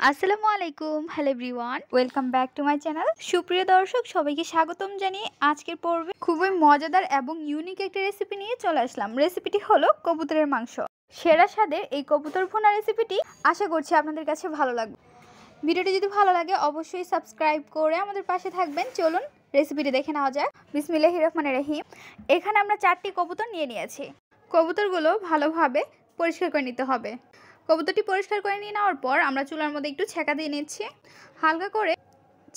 আসসালামু আলাইকুম, hello everyone, welcome back to my channel. সুপ্রিয় দর্শক, সবাইকে স্বাগতম জানিয়ে আজকের পর্বে খুবই মজাদার এবং ইউনিক একটা রেসিপি নিয়ে চলে আসলাম। রেসিপিটি হলো কবুতরের মাংস। সেরা স্বাদের এই কবুতর ভুনা রেসিপিটি আশা করছি আপনাদের কাছে ভালো লাগবে। ভিডিওটি যদি ভালো লাগে অবশ্যই সাবস্ক্রাইব করে আমাদের পাশে থাকবেন। চলুন রেসিপিটি দেখে নেওয়া যাক। বিসমিল্লাহির রহমানির রহিম। এখানে আমরা 4টি কবুতর নিয়ে নিয়েছি। কবুতরগুলো ভালোভাবে পরিষ্কার করে নিতে হবে। কবুতরটি পরিষ্কার করে নিয়ে নেওয়ার পর আমরা চুলার মধ্যে একটু ছেঁকা দিয়ে নিচ্ছি। হালকা করে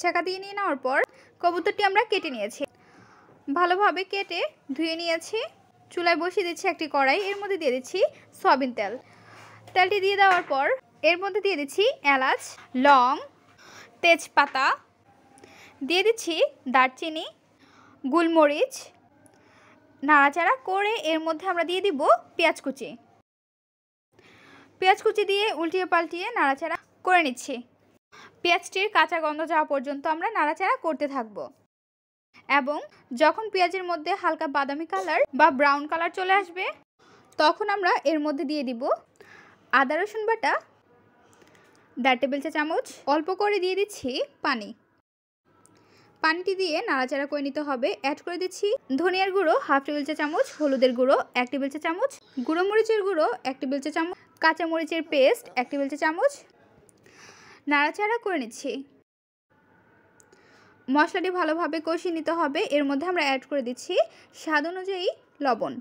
ছেঁকা দিয়ে নিয়ে নেওয়ার পর কবুতরটি আমরা কেটে নিয়েছি। ভালোভাবে কেটে ধুয়ে নিয়েছি। চুলায় বসিয়ে দিচ্ছি একটি কড়াই, এর মধ্যে দিয়ে দিচ্ছি সয়াবিন তেল। তেলটি দিয়ে দেওয়ার পর এর মধ্যে দিয়ে দিচ্ছি এলাচ, লং, তেজপাতা, দিয়ে দিচ্ছি দারচিনি, গোলমরিচ। নাড়াচাড়া করে এর মধ্যে আমরা দিয়ে দিব পেঁয়াজ কুচি। পেঁয়াজ কুচি দিয়ে উল্টিয়ে পাল্টিয়ে নাড়াচাড়া করে নিচ্ছি। পেঁয়াজটির কাঁচা গন্ধ যাওয়া পর্যন্ত আমরা নাড়াচাড়া করতে থাকব এবং যখন পেঁয়াজের মধ্যে হালকা বাদামি কালার বা ব্রাউন কালার চলে আসবে তখন আমরা এর মধ্যে দিয়ে দিব আদা রসুন বাটা 1.5 টেবিল চামচ। অল্প করে দিয়ে দিচ্ছি পানি। পানিটি দিয়ে নাড়াচাড়া করে নিতে হবে। অ্যাড করে দিচ্ছি ধনিয়ার গুঁড়ো 1/2 টেবিল চামচ, হলুদের গুঁড়ো 1 টেবিল চামচ, গুঁড়ো মরিচের গুঁড়ো 1 টেবিল চামচ, কাঁচা মরিচের পেস্ট 1 টেবিল চামচ। নাড়াচাড়া করে নিচ্ছি। মশলাটি ভালোভাবে কষিয়ে নিতে হবে। এর মধ্যে আমরা অ্যাড করে দিচ্ছি স্বাদ অনুযায়ী লবণ।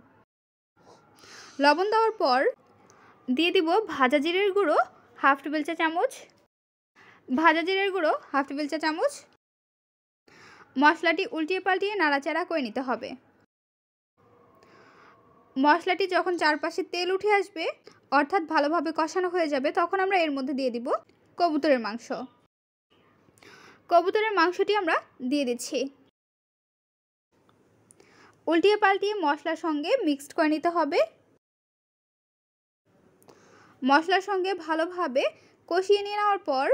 লবণ দেওয়ার পর দিয়ে দিব ভাজা জিরের গুঁড়ো 1/2 টেবিল চামচ, ভাজা জিরের গুঁড়ো 1/2 টেবিল চামচ। মশলাটি উল্টিয়ে পাল্টিয়ে নাড়াচাড়া করে নিতে হবে। মশলাটি যখন চারপাশে তেল উঠে আসবে অর্থাৎ ভালোভাবে কষানো হয়ে যাবে তখন আমরা এর মধ্যে দিয়ে দিব কবুতরের মাংস। কবুতরের মাংসটি আমরা দিয়ে দিচ্ছি। উল্টিয়ে পাল্টিয়ে মশলার সঙ্গে মিক্সড করে নিতে হবে। মশলার সঙ্গে ভালোভাবে কষিয়ে নিয়ে নেওয়ার পর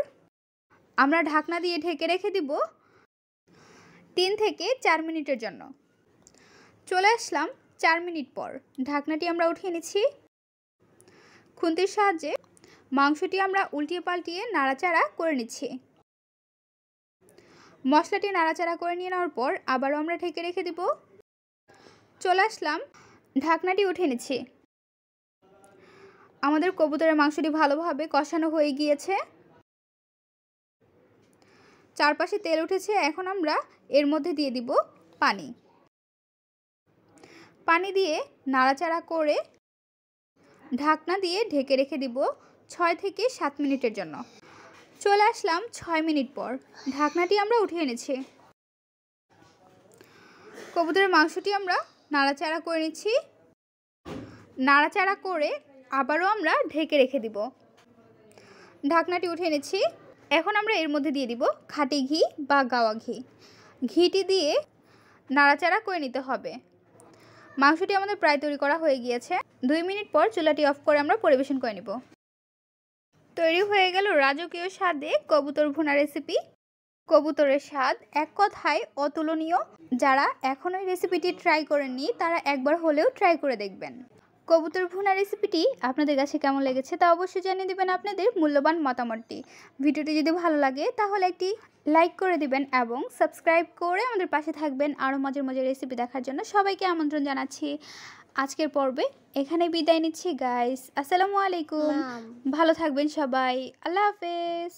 আমরা ঢাকনা দিয়ে ঢেকে রেখে দিব 3 থেকে 4 মিনিটের জন্য। চলে আসলাম 4 মিনিট পর। ঢাকনাটি আমরা উঠিয়ে নিচ্ছি। খুন্তির সাহায্যে মাংসটি আমরা উল্টিয়ে পাল্টিয়ে নাড়াচাড়া করে নিচ্ছি। মশলাটি নাড়াচাড়া করে নিয়ে নেওয়ার পর আবারও আমরা ঢেকে রেখে দিব। চলে আসলাম, ঢাকনাটি উঠিয়ে নিচ্ছি। আমাদের কবুতরের মাংসটি ভালোভাবে কষানো হয়ে গিয়েছে। চারপাশে তেল উঠেছে। এখন আমরা এর মধ্যে দিয়ে দিব পানি। পানি দিয়ে নাড়াচাড়া করে ঢাকনা দিয়ে ঢেকে রেখে দিব 6 থেকে 7 মিনিটের জন্য। চলে আসলাম 6 মিনিট পর। ঢাকনাটি আমরা উঠিয়ে এনেছি। কবুতরের মাংসটি আমরা নাড়াচাড়া করে নিচ্ছি। নাড়াচাড়া করে আবারও আমরা ঢেকে রেখে দিব। ঢাকনাটি উঠিয়ে এনেছি। এখন আমরা এর মধ্যে দিয়ে দিব খাঁটি ঘি বা গাওয়া ঘি। ঘিটি দিয়ে নাড়াচাড়া করে নিতে হবে। মাংসটি আমাদের প্রায় তৈরি করা হয়ে গিয়েছে। 2 মিনিট পর চুলাটি অফ করে আমরা পরিবেশন করে নেব। তৈরি হয়ে গেল রাজকীয় স্বাদে কবুতর ভুনা রেসিপি। কবুতরের স্বাদ এক কথায় অতুলনীয়। যারা এখনও এই রেসিপিটি ট্রাই করেননি তারা একবার হলেও ট্রাই করে দেখবেন। কবুতর ভুনা রেসিপিটি আপনাদের কাছে কেমন লেগেছে তা অবশ্যই জানিয়ে দেবেন আপনাদের মূল্যবান মতামতটি। ভিডিওটি যদি ভালো লাগে তাহলে একটি লাইক করে দিবেন এবং সাবস্ক্রাইব করে আমাদের পাশে থাকবেন আরও মজার মজার রেসিপি দেখার জন্য। সবাইকে আমন্ত্রণ জানাচ্ছি। আজকের পর্বে এখানে বিদায় নিচ্ছি গাইস। আসসালামু আলাইকুম। ভালো থাকবেন সবাই। আল্লাহ হাফেজ।